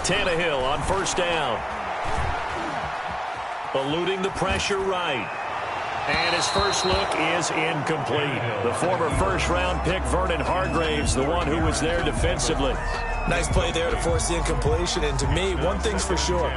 Tannehill on first down. Eluding the pressure right. And his first look is incomplete. The former first-round pick, Vernon Hargraves, the one who was there defensively. Nice play there to force the incompletion. And to me, one thing's for sure.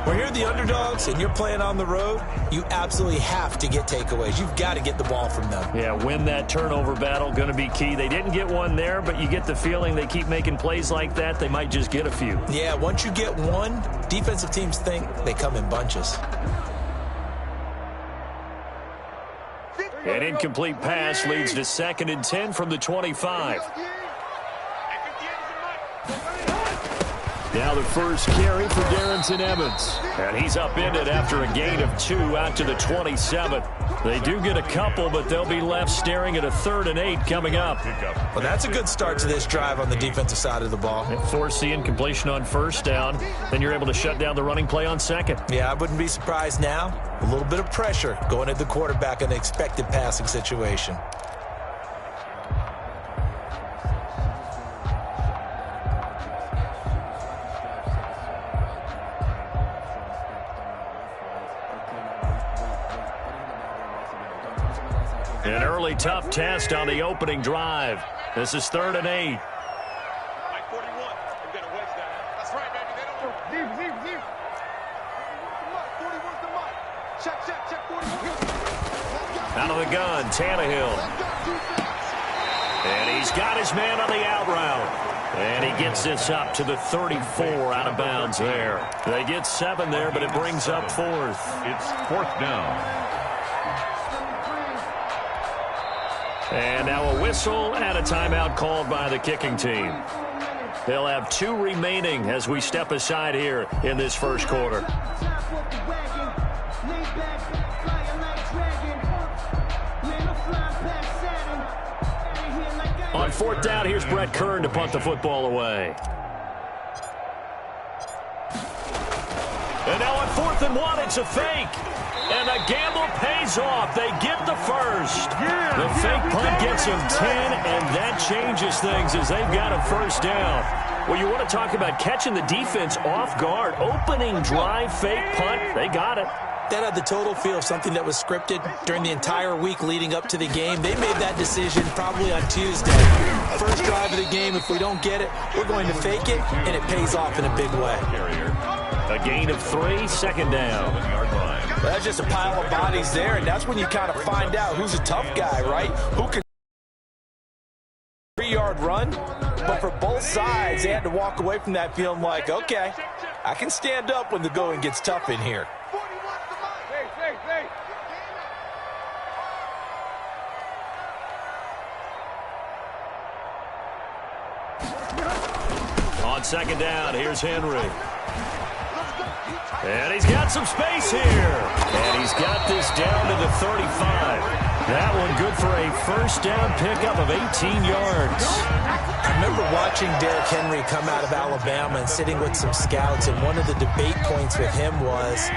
When you're the underdogs and you're playing on the road, you absolutely have to get takeaways. You've got to get the ball from them. Yeah, win that turnover battle, going to be key. They didn't get one there, but you get the feeling they keep making plays like that, they might just get a few. Yeah, once you get one, defensive teams think they come in bunches. An incomplete pass leads to 2nd and 10 from the 25. Now the first carry for Darrington Evans. And he's upended after a gain of 2 out to the 27. They do get a couple, but they'll be left staring at a 3rd and 8 coming up. Well, that's a good start to this drive on the defensive side of the ball. Force the incompletion on first down. Then you're able to shut down the running play on second. Yeah, I wouldn't be surprised now. A little bit of pressure going at the quarterback in an expected passing situation. An early tough test on the opening drive. This is 3rd and 8. Out of the gun, Tannehill. And he's got his man on the out route. And he gets this up to the 34 out of bounds there. They get 7 there, but it brings up 4th. It's 4th down. And now a whistle and a timeout called by the kicking team. They'll have 2 remaining as we step aside here in this first quarter. On 4th down, here's Brett Kern to punt the football away. And now on 4th and 1, it's a fake. And the gamble pays off. They get the first. The fake punt gets them 10, and that changes things as they've got a first down. Well, you want to talk about catching the defense off guard. Opening drive, fake punt. They got it. That had the total feel of something that was scripted during the entire week leading up to the game. They made that decision probably on Tuesday. First drive of the game, if we don't get it, we're going to fake it, and it pays off in a big way. A gain of 3, 2nd down. Well, that's just a pile of bodies there, and that's when you kind of find out who's a tough guy, right? Who can 3-yard run? But for both sides, they had to walk away from that feeling like, okay, I can stand up when the going gets tough in here. On 2nd down, here's Henry. And he's got some space here. And he's got this down to the 35. That one good for a first down pickup of 18 yards. I remember watching Derrick Henry come out of Alabama and sitting with some scouts, and one of the debate points with him was,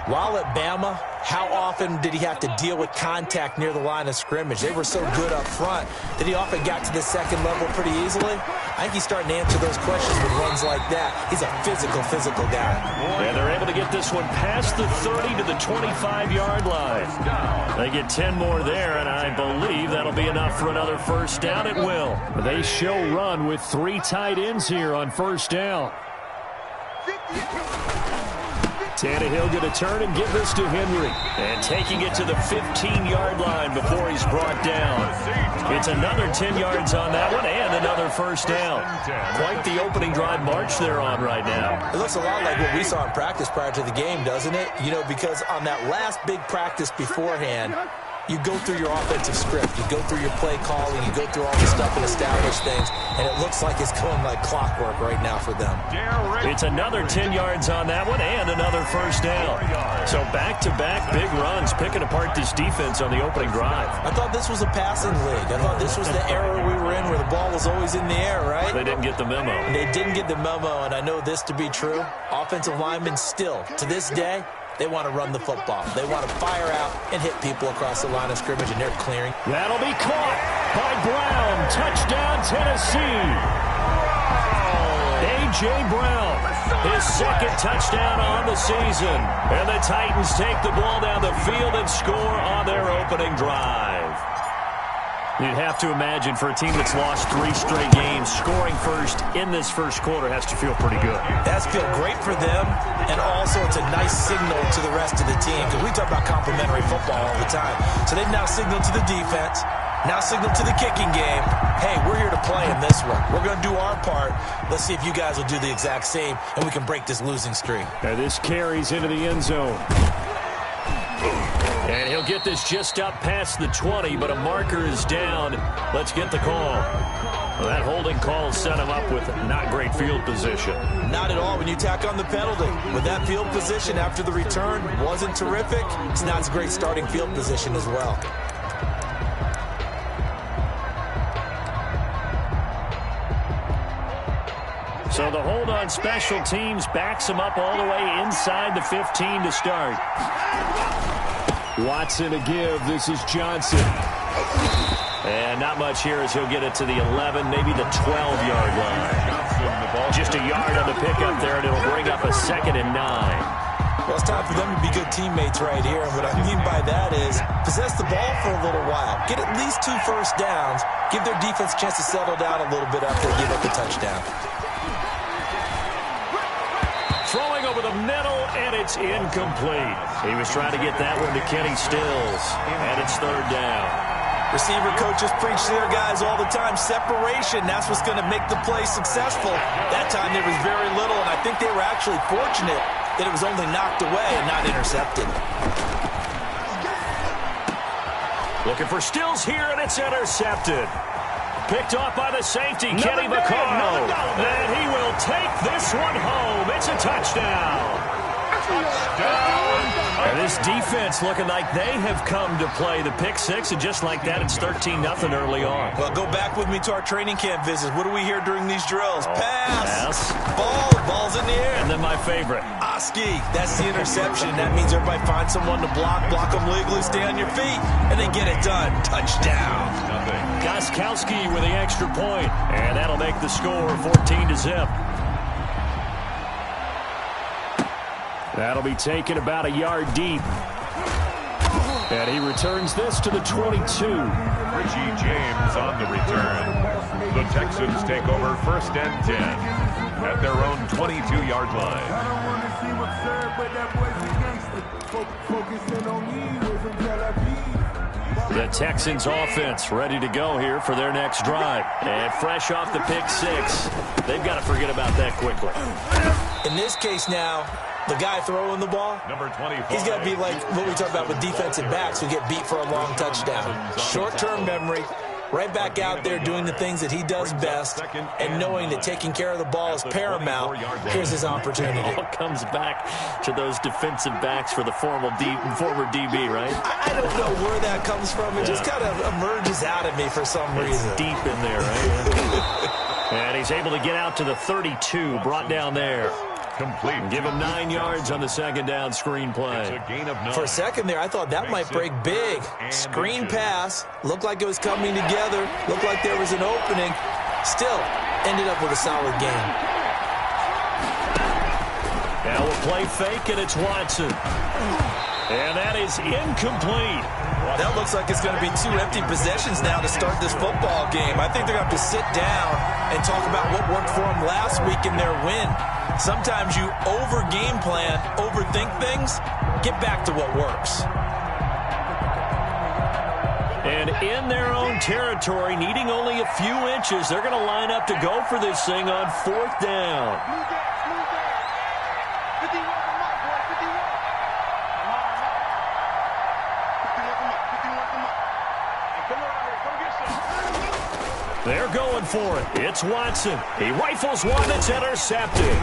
while at Bama, how often did he have to deal with contact near the line of scrimmage? They were so good up front that he often got to the second level pretty easily. I think he's starting to answer those questions with runs like that. He's a physical guy. And they're able to get this one past the 30 to the 25-yard line. They get 10 more there, and I believe that'll be enough for another first down. It will. They show run with 3 tight ends here on first down. Tannehill going to turn and give this to Henry. And taking it to the 15-yard line before he's brought down. It's another 10 yards on that one and another first down. Quite the opening drive march they're on right now. It looks a lot like what we saw in practice prior to the game, doesn't it? You know, because on that last big practice beforehand, you go through your offensive script, you go through your play calling, you go through all the stuff and establish things, and it looks like it's going like clockwork right now for them. It's another 10 yards on that one and another first down. So back-to-back big runs picking apart this defense on the opening drive. I thought this was a passing league. I thought this was the era we were in where the ball was always in the air, right? They didn't get the memo. They didn't get the memo, and I know this to be true. Offensive linemen still, to this day, they want to run the football. They want to fire out and hit people across the line of scrimmage, and they're clearing. That'll be caught by Brown. Touchdown, Tennessee. A.J. Brown, his second touchdown on the season. And the Titans take the ball down the field and score on their opening drive. You'd have to imagine for a team that's lost 3 straight games, scoring first in this first quarter has to feel pretty good. It has to feel great for them, and also it's a nice signal to the rest of the team, because we talk about complementary football all the time. So they've now signaled to the defense, now signaled to the kicking game, hey, we're here to play in this one. We're going to do our part. Let's see if you guys will do the exact same, and we can break this losing streak. Now this carries into the end zone. And he'll get this just up past the 20, but a marker is down. Let's get the call. Well, that holding call set him up with not great field position. Not at all when you tack on the penalty. With that field position after the return wasn't terrific, it's not a great starting field position as well. So the hold on special teams backs him up all the way inside the 15 to start. Watson to give. This is Johnson. And not much here as he'll get it to the 11, maybe the 12-yard line. Just a yard on the pickup there, and it'll bring up a 2nd and 9. Well, it's time for them to be good teammates right here. And what I mean by that is possess the ball for a little while. Get at least 2 first downs. Give their defense a chance to settle down a little bit after they give up the touchdown. Throwing over the middle, and it's incomplete. He was trying to get that one to Kenny Stills, and it's 3rd down. Receiver coaches preach to their guys all the time. Separation, that's what's going to make the play successful. That time there was very little, and I think they were actually fortunate that it was only knocked away and not intercepted. Looking for Stills here, and it's intercepted. Picked off by the safety, Kenny Vaccaro. And he will take this one home. It's a touchdown. And this defense looking like they have come to play the pick 6, and just like that, it's 13-0 early on. Well, go back with me to our training camp visits. What do we hear during these drills? Pass. Ball's in the air. And then my favorite. Oski, that's the interception. That means everybody finds someone to block them legally, stay on your feet, and then get it done. Touchdown. Gostkowski with the extra point, and that'll make the score 14-0. That'll be taken about a yard deep. And he returns this to the 22. Richie James on the return. The Texans take over 1st and 10 at their own 22-yard line. The Texans offense ready to go here for their next drive. And fresh off the pick 6, they've got to forget about that quickly. In this case now, the guy throwing the ball, Number 25. he's got to be like what we talk about with defensive backs who get beat for a long touchdown. Short-term memory, right back out there doing the things that he does best, and knowing that taking care of the ball is paramount. Here's his opportunity. It all comes back to those defensive backs for the former DB, right? I don't know where that comes from. It just kind of emerges out of me for some reason. It's deep in there, right? And he's able to get out to the 32, brought down there. Complete. Give him 9 yards on the 2nd down screen play. A gain of 9. For a second there, I thought that might break big. Screen pass. Looked like it was coming together. Looked like there was an opening. Still, ended up with a solid game. Now we'll play fake, and it's Watson. And that is incomplete. That looks like it's going to be 2 empty possessions now to start this football game. I think they're going to have to sit down and talk about what worked for them last week in their win. Sometimes you over-game plan, overthink things. Get back to what works. And in their own territory, needing only a few inches, they're going to line up to go for this thing on 4th down. They're going for it. It's Watson. He rifles one that's intercepted.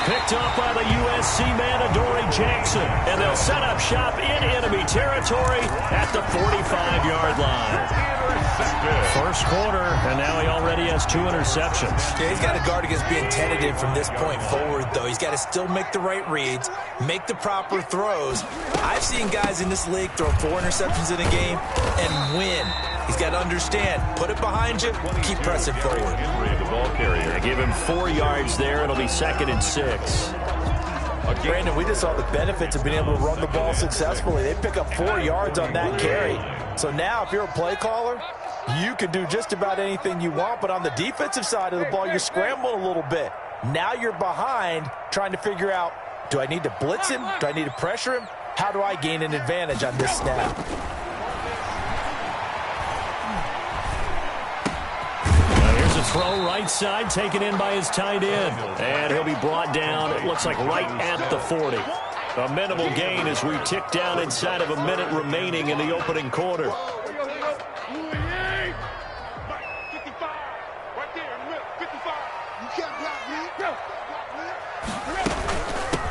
Picked up by the USC man, Adoree Jackson. And they'll set up shop in enemy territory at the 45-yard line. First quarter, and now he already has 2 interceptions. Yeah, he's got to guard against being tentative from this point forward, though. He's got to still make the right reads, make the proper throws. I've seen guys in this league throw 4 interceptions in a game and win. He's got to understand, put it behind you, keep pressing forward. The ball carrier. Give him 4 yards there. It'll be 2nd and 6. Brandon, we just saw the benefits of being able to run the ball successfully. They pick up 4 yards on that carry. So now if you're a play caller, you can do just about anything you want, but on the defensive side of the ball, you're scrambling a little bit. Now you're behind trying to figure out, do I need to blitz him? Do I need to pressure him? How do I gain an advantage on this snap? Here's a throw right side, taken in by his tight end. And he'll be brought down, it looks like right at the 40. A minimal gain as we tick down inside of a minute remaining in the opening quarter.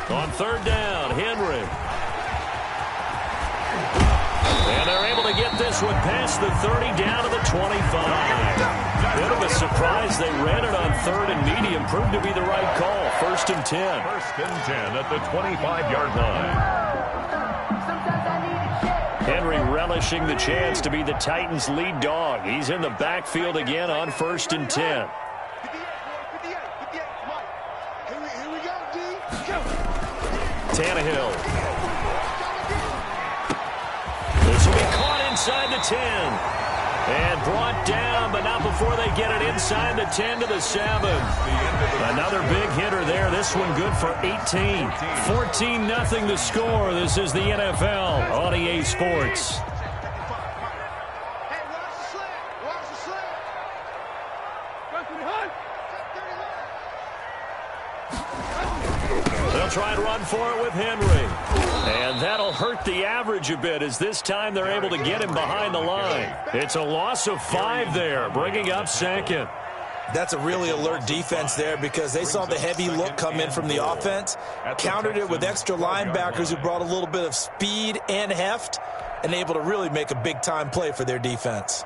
On 3rd down, Henry. And they're able to get this one past the 30 down to the 25. Bit of a surprise. They ran it on 3rd and medium. Proved to be the right call. 1st and 10. 1st and 10 at the 25-yard line. Henry relishing the chance to be the Titans' lead dog. He's in the backfield again on 1st and 10. Tannehill. This will be caught inside the 10. And brought down, but not before they get it inside the 10 to the 7. Another big hitter there. This one good for 18. 14-0 the score. This is the NFL on EA Sports. They'll try and run for it with Henry. And that'll hurt the average a bit as this time they're able to get him behind the line. It's a loss of 5 there, bringing up 2nd. That's a really alert defense there because they saw the heavy look come in from the offense, countered it with extra linebackers who brought a little bit of speed and heft, and able to really make a big-time play for their defense.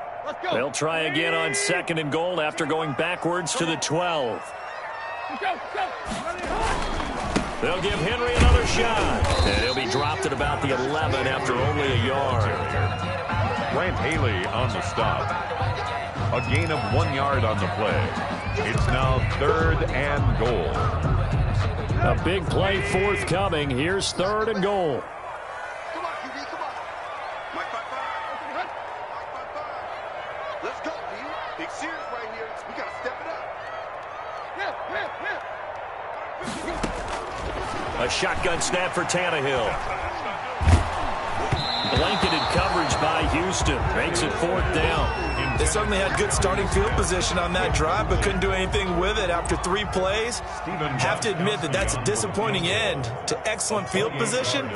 They'll try again on 2nd and goal after going backwards to the 12. They'll give Henry another shot. And he'll be dropped at about the 11 after only a yard. Grant Haley on the stop. A gain of 1 yard on the play. It's now 3rd and goal. A big play forthcoming. Here's 3rd and goal. Come on, QB, come on. Mike 5-5. Let's go, dude. Big series right here. We got to step it up. A shotgun snap for Tannehill. Blanketed coverage by Houston. Makes it 4th down. They certainly had good starting field position on that drive, but couldn't do anything with it after 3 plays. Have to admit that that's a disappointing end to excellent field position.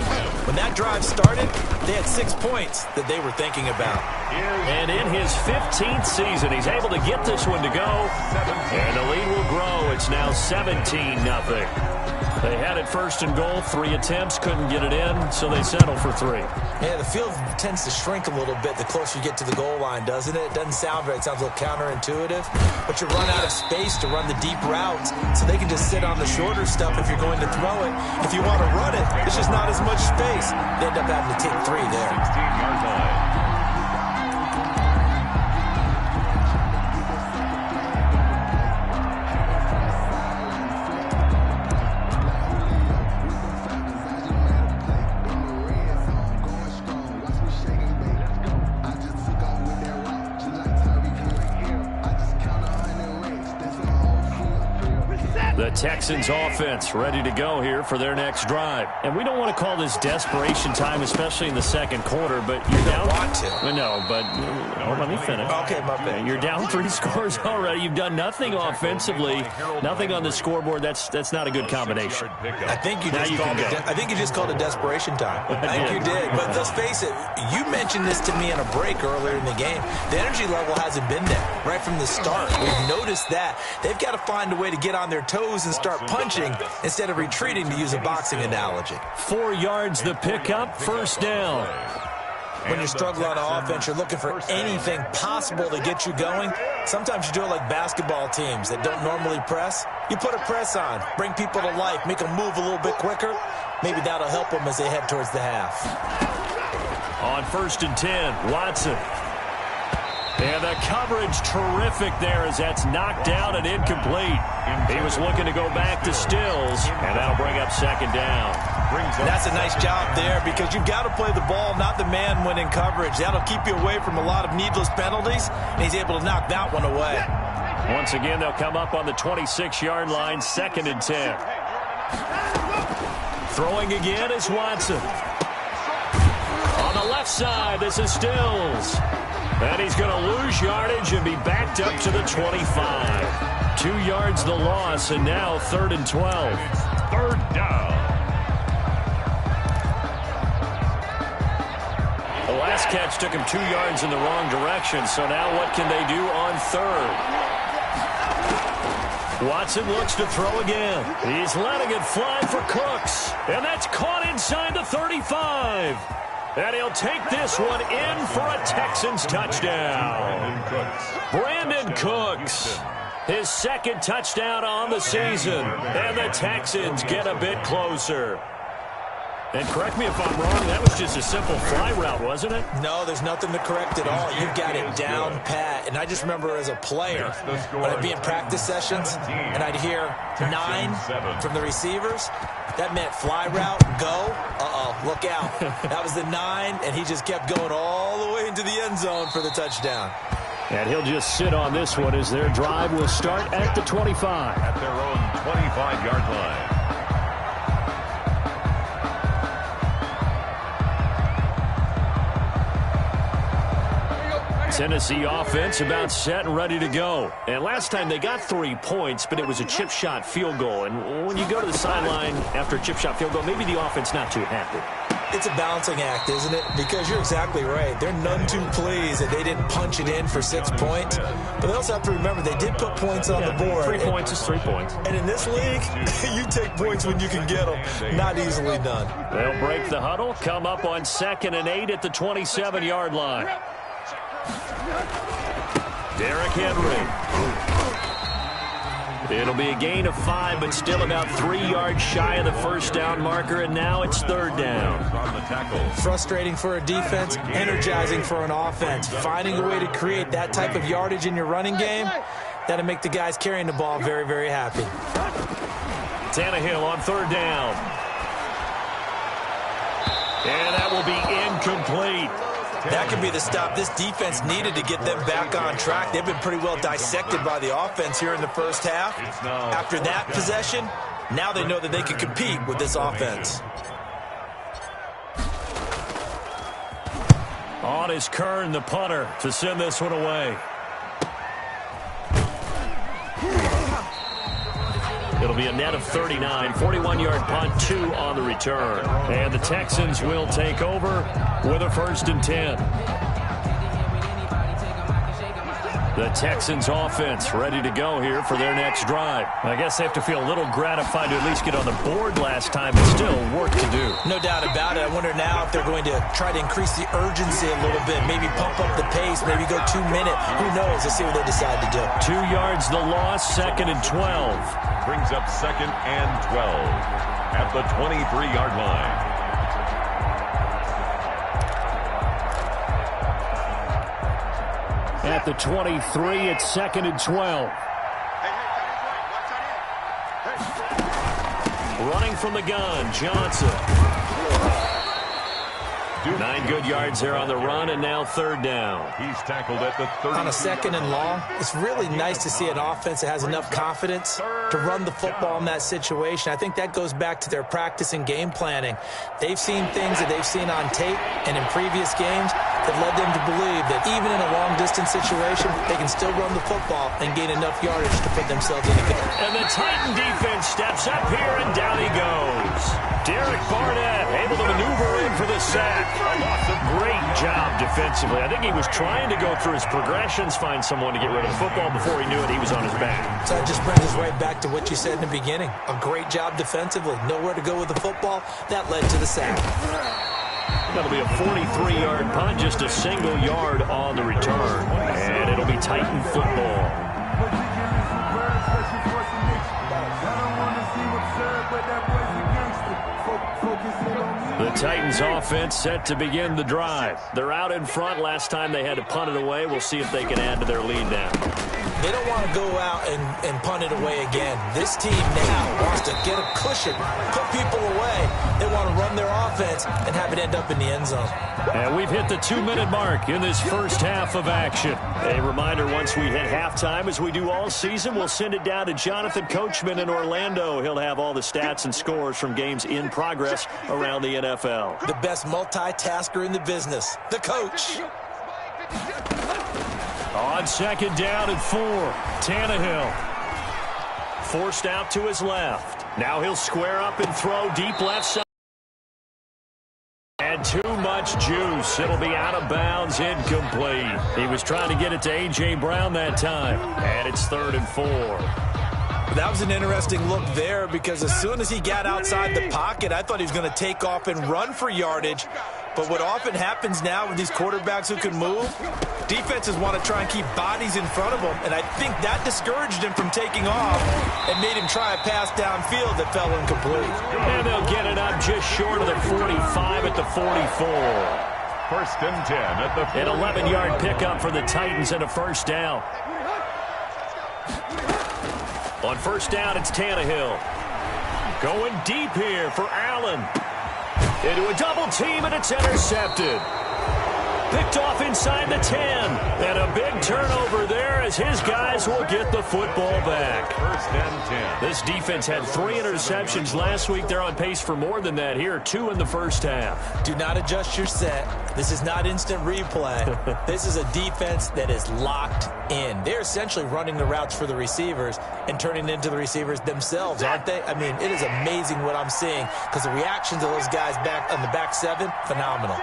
When that drive started, they had 6 points that they were thinking about. And in his 15th season, he's able to get this one to go. And the lead will grow. It's now 17-0. They had it 1st and goal, 3 attempts, couldn't get it in, so they settle for 3. Yeah, the field tends to shrink a little bit the closer you get to the goal line, doesn't it? It doesn't sound right. It sounds a little counterintuitive. But you run out of space to run the deep routes, so they can just sit on the shorter stuff if you're going to throw it. If you want to run it, it's just not as much space. They end up having to take 3 there. 16-yard line. The Texans offense ready to go here for their next drive. And we don't want to call this desperation time, especially in the 2nd quarter, but you're down. Want to. No, but let me finish. Okay, my bad. You're down 3 scores already. You've done nothing offensively, nothing on the scoreboard. That's not a good combination. I think you just called it desperation time. I think you did. But let's face it, you mentioned this to me on a break earlier in the game. The energy level hasn't been there right from the start. We've noticed that. They've got to find a way to get on their toes and start punching instead of retreating, to use a boxing analogy. 4 yards the pickup, 1st down. When you're struggling on offense, you're looking for anything possible to get you going. Sometimes you do it like basketball teams that don't normally press. You put a press on, bring people to life, make them move a little bit quicker. Maybe that'll help them as they head towards the half. On 1st and 10, Watson. And the coverage terrific there as that's knocked down and incomplete. He was looking to go back to Stills, and that'll bring up second down. That's a nice job there because you've got to play the ball, not the man when in coverage. That'll keep you away from a lot of needless penalties, and he's able to knock that one away. Once again, they'll come up on the 26-yard line, 2nd and 10. Throwing again is Watson. On the left side, this is Stills. And he's going to lose yardage and be backed up to the 25. 2 yards the loss, and now 3rd and 12. 3rd down. The last catch took him 2 yards in the wrong direction, so now what can they do on 3rd? Watson looks to throw again. He's letting it fly for Cooks, and that's caught inside the 35. And he'll take this one in for a Texans touchdown. Brandon Cooks, his 2nd touchdown on the season. And the Texans get a bit closer. And correct me if I'm wrong, that was just a simple fly route, wasn't it? No, there's nothing to correct at all. You've got it down pat. And I just remember as a player, when I'd be in practice sessions, and I'd hear 9 from the receivers, that meant fly route, go, look out. That was the 9, and he just kept going all the way into the end zone for the touchdown. And he'll just sit on this one as their drive will start at the 25. At their own 25-yard line. Tennessee offense about set and ready to go. And last time they got 3 points, but it was a chip shot field goal. And when you go to the sideline after a chip shot field goal, maybe the offense not too happy. It's a balancing act, isn't it? Because you're exactly right. They're none too pleased that they didn't punch it in for 6 points. But they also have to remember they did put points on the board. 3 points is 3 points. And in this league, you take points when you can get them. Not easily done. They'll break the huddle, come up on 2nd and 8 at the 27-yard line. Derrick Henry. It'll be a gain of 5, but still about 3 yards shy of the 1st down marker, and now it's 3rd down. On the tackle. Frustrating for a defense, energizing for an offense. Finding a way to create that type of yardage in your running game, that'll make the guys carrying the ball very, very happy. Tannehill on 3rd down. And that will be incomplete. That could be the stop this defense needed to get them back on track. They've been pretty well dissected by the offense here in the 1st half. After that possession, now they know that they can compete with this offense. On is Kern, the punter, to send this one away. It'll be a net of 39, 41-yard punt, 2 on the return. And the Texans will take over with a 1st and 10. The Texans offense ready to go here for their next drive. I guess they have to feel a little gratified to at least get on the board last time, but still work to do. No doubt about it. I wonder now if they're going to try to increase the urgency a little bit, maybe pump up the pace, maybe go 2 minutes. Who knows? Let's see what they decide to do. 2 yards the loss, 2nd and 12. Brings up 2nd and 12 at the 23-yard line. At the 23, it's 2nd and 12. Running from the gun, Johnson. 9 good yards there on the run, and now 3rd down. He's tackled at the 30. On a 2nd and long, it's really nice to see an offense that has enough confidence to run the football in that situation. I think that goes back to their practice and game planning. They've seen things that they've seen on tape and in previous games that led them to believe that even in a long-distance situation, they can still run the football and gain enough yardage to put themselves in a game. And the Titan defense steps up here, and down he goes. Derek Barnett able to maneuver in for the sack. Great job defensively. I think he was trying to go through his progressions, find someone to get rid of the football. Before he knew it, he was on his back. So that just brings us right back to what you said in the beginning. A great job defensively. Nowhere to go with the football. That led to the sack. That'll be a 43-yard punt, just a single yard on the return. And it'll be Titan football. The Titans offense set to begin the drive. They're out in front. Last time they had to punt it away. We'll see if they can add to their lead now. They don't want to go out and punt it away again. This team now wants to get a cushion, put people away. They want to run their offense and have it end up in the end zone. And we've hit the 2-minute mark in this first half of action. A reminder, once we hit halftime, as we do all season, we'll send it down to Jonathan Coachman in Orlando. He'll have all the stats and scores from games in progress around the NFL. The best multitasker in the business, the coach. On second down and 4, Tannehill. Forced out to his left. Now he'll square up and throw deep left side. And too much juice. It'll be out of bounds, incomplete. He was trying to get it to A.J. Brown that time. And it's 3rd and 4. That was an interesting look there because as soon as he got outside the pocket, I thought he was going to take off and run for yardage. But what often happens now with these quarterbacks who can move, defenses want to try and keep bodies in front of them, and I think that discouraged him from taking off and made him try a pass downfield that fell incomplete. And they'll get it up just short of the 45 at the 44. 1st and 10 at the 40. An 11-yard pickup for the Titans and a first down. On first down, it's Tannehill. Going deep here for Allen. Into a double team, and it's intercepted. Picked off inside the 10. And a big turnover there as his guys will get the football back. 1st and 10. This defense had 3 interceptions last week. They're on pace for more than that here. 2 in the first half. Do not adjust your set. This is not instant replay. This is a defense that is locked in. They're essentially running the routes for the receivers and turning it into the receivers themselves, aren't they? I mean, it is amazing what I'm seeing because the reactions of those guys back on the back 7, phenomenal.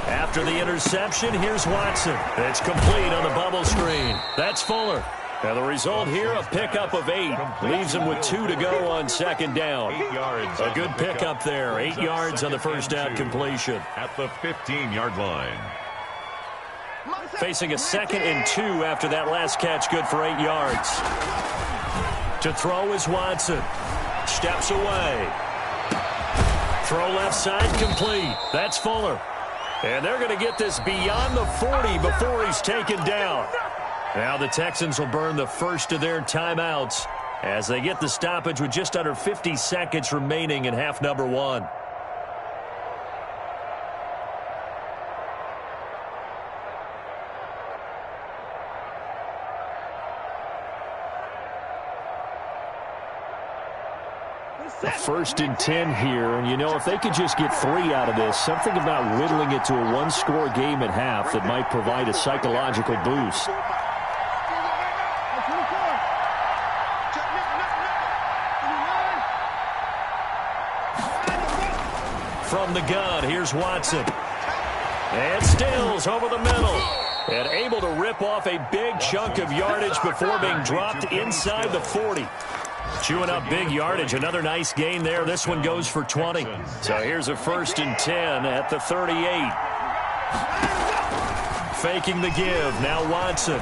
After the interception, here's Watson. It's complete on the bubble screen. That's Fuller. And the result here, a pickup of 8. Leaves him with 2 to go on second down. 8 yards. A good pickup there. 8 yards on the first down completion. At the 15-yard line. Facing a 2nd and 2 after that last catch, good for 8 yards. To throw is Watson. Steps away. Throw left side, complete. That's Fuller. And they're going to get this beyond the 40 before he's taken down. Now the Texans will burn the first of their timeouts as they get the stoppage with just under 50 seconds remaining in half number 1. A 1st and 10 here, and you know, if they could just get 3 out of this, something about whittling it to a 1-score game at half that might provide a psychological boost. From the gun, here's Watson. And Stills over the middle. And able to rip off a big chunk of yardage before being dropped inside the 40. Chewing up big yardage. Another nice gain there. This one goes for 20. So here's a 1st and 10 at the 38. Faking the give. Now Watson.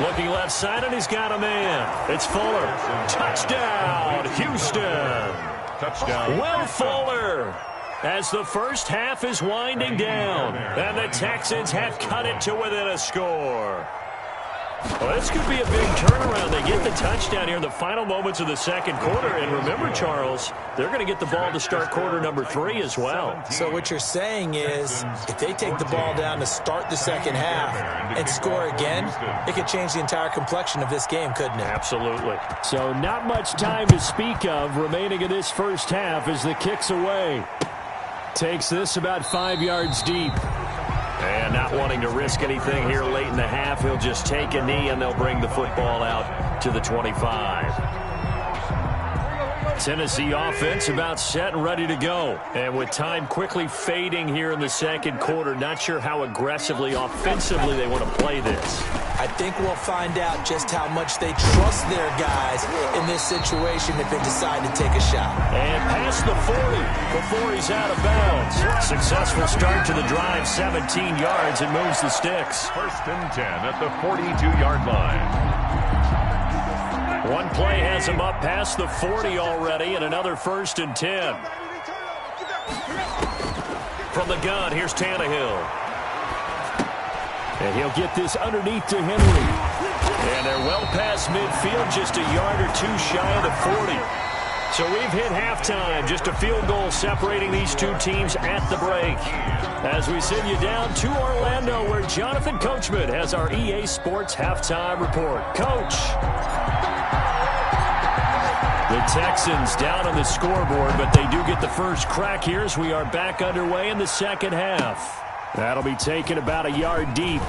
Looking left side, and he's got a man. It's Fuller. Touchdown, Houston. Touchdown. Will Fuller. As the first half is winding down. And the Texans have cut it to within a score. Well, this could be a big turnaround. They get the touchdown here in the final moments of the second quarter. And remember, Charles, they're going to get the ball to start quarter number 3 as well. So what you're saying is if they take the ball down to start the second half and score again, it could change the entire complexion of this game, couldn't it? Absolutely. So not much time to speak of remaining in this first half as the kick's away. Takes this about 5 yards deep. And not wanting to risk anything here late in the half, he'll just take a knee and they'll bring the football out to the 25. Tennessee offense about set and ready to go. And with time quickly fading here in the second quarter, not sure how aggressively, offensively they want to play this. I think we'll find out just how much they trust their guys in this situation if they decide to take a shot. And past the 40 before he's out of bounds. Successful start to the drive, 17 yards, and moves the sticks. First and 10 at the 42-yard line. One play has him up past the 40 already, and another first and 10. From the gun, here's Tannehill. And he'll get this underneath to Henry. And they're well past midfield, just a yard or two shy of the 40. So we've hit halftime, just a field goal separating these two teams at the break. As we send you down to Orlando, where Jonathan Coachman has our EA Sports halftime report. Coach. The Texans down on the scoreboard, but they do get the first crack here as we are back underway in the second half. That'll be taken about a yard deep.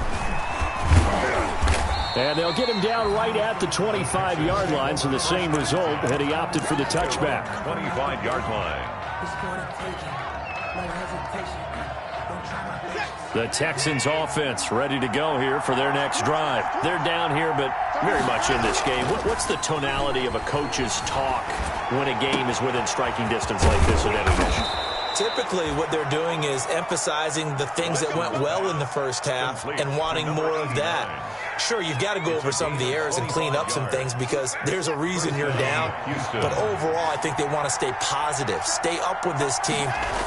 And they'll get him down right at the 25-yard line, so the same result had he opted for the touchback. 25-yard line. The Texans offense ready to go here for their next drive. They're down here, but very much in this game. What's the tonality of a coach's talk when a game is within striking distance like this at intermission? Typically, what they're doing is emphasizing the things that went well in the first half and wanting more of that. Sure, you've got to go over some of the errors and clean up some things because there's a reason you're down. But overall, I think they want to stay positive, stay up with this team.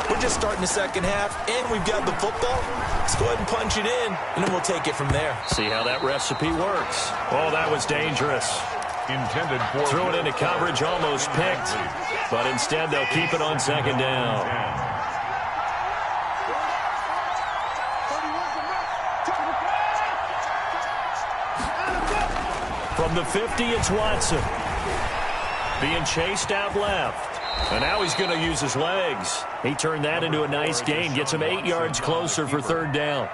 We're just starting the second half, and we've got the football. Let's go ahead and punch it in, and then we'll take it from there. See how that recipe works. Oh, that was dangerous. Intended for threw it into coverage, almost picked. But instead, they'll keep it on second down. From the 50, it's Watson. Being chased out left. And now he's going to use his legs. He turned that into a nice gain. Gets him 8 yards closer for third down.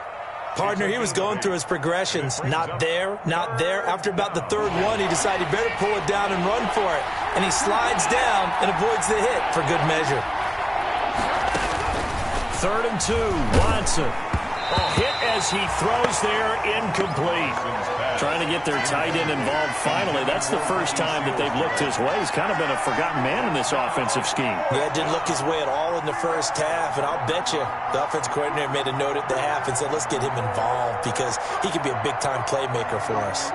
Partner, he was going through his progressions. Not there, not there. After about the third one, he decided he better pull it down and run for it. And he slides down and avoids the hit for good measure. 3rd and 2, Watson. A hit as he throws there, incomplete. Trying to get their tight end involved finally. That's the first time that they've looked his way. He's kind of been a forgotten man in this offensive scheme. Yeah, it didn't look his way at all in the first half, and I'll bet you the offensive coordinator made a note at the half and said, let's get him involved because he could be a big-time playmaker for us.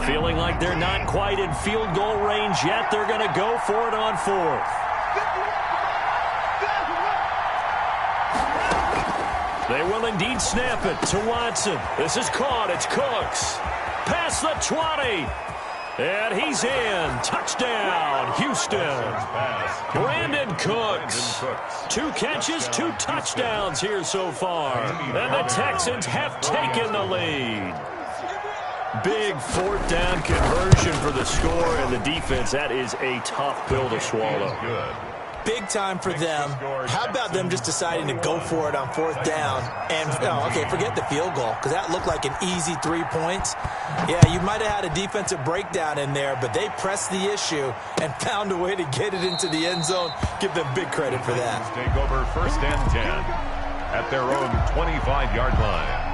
Feeling like they're not quite in field goal range yet. They're going to go for it on 4th. They will indeed snap it to Watson. This is caught. It's Cooks. Past the 20. And he's in. Touchdown, Houston. Brandon Cooks. 2 catches, 2 touchdowns here so far. And the Texans have taken the lead. Big 4th down conversion for the score, and the defense, that is a tough pill to swallow. Big time for them. How about them just deciding to go for it on 4th down? And, okay, forget the field goal, because that looked like an easy 3 points. Yeah, you might have had a defensive breakdown in there, but they pressed the issue and found a way to get it into the end zone. Give them big credit for that. Take over 1st and 10 at their own 25-yard line.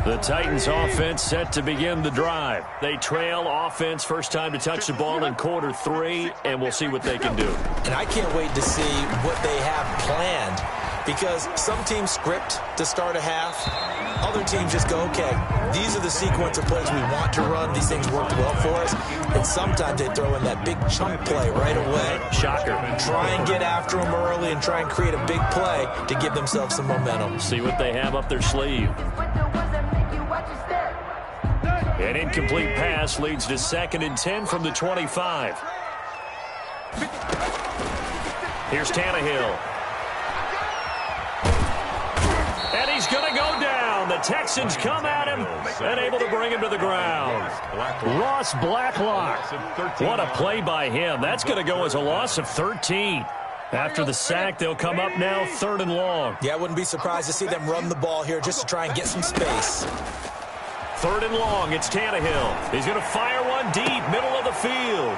The Titans offense set to begin the drive. They trail offense, first time to touch the ball in quarter 3, and we'll see what they can do. And I can't wait to see what they have planned, because some teams script to start a half. Other teams just go, okay, these are the sequence of plays we want to run. These things worked well for us. And sometimes they throw in that big chunk play right away. Shocker. Try and get after them early and try and create a big play to give themselves some momentum. See what they have up their sleeve. An incomplete pass leads to 2nd and 10 from the 25. Here's Tannehill. And he's going to go down. The Texans come at him and able to bring him to the ground. Ross Blacklock. What a play by him. That's going to go as a loss of 13. After the sack, they'll come up now 3rd and long. Yeah, I wouldn't be surprised to see them run the ball here just to try and get some space. 3rd and long, it's Tannehill. He's going to fire one deep, middle of the field.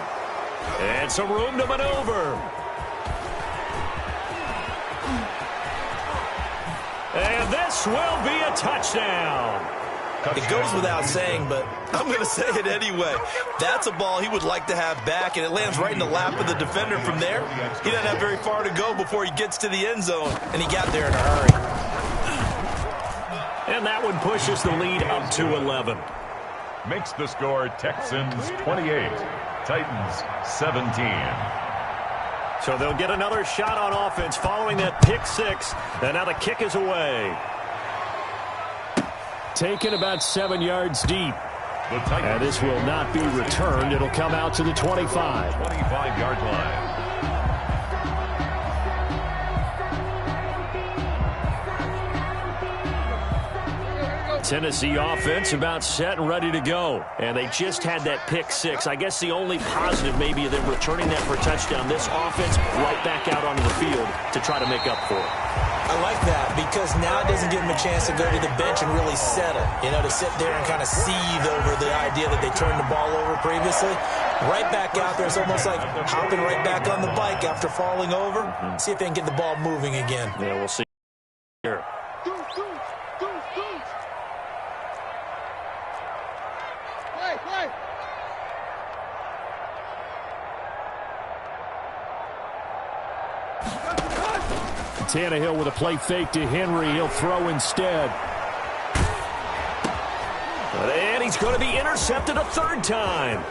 And some room to maneuver. And this will be a touchdown. It goes without saying, but I'm going to say it anyway. That's a ball he would like to have back, and it lands right in the lap of the defender from there. He doesn't have very far to go before he gets to the end zone, and he got there in a hurry. And that one pushes the lead up to 11. Makes the score Texans 28, Titans 17. So they'll get another shot on offense following that pick six. And now the kick is away. Taken about 7 yards deep. And this will not be returned. It'll come out to the 25. 25-yard line. Tennessee offense about set and ready to go. And they just had that pick six. I guess the only positive maybe of them returning that for a touchdown. This offense right back out onto the field to try to make up for it. I like that because now it doesn't give them a chance to go to the bench and really settle. You know, to sit there and kind of seethe over the idea that they turned the ball over previously. Right back out there. It's almost like hopping right back on the bike after falling over. See if they can get the ball moving again. Yeah, we'll see here. Tannehill with a play fake to Henry. He'll throw instead. And he's going to be intercepted a 3rd time.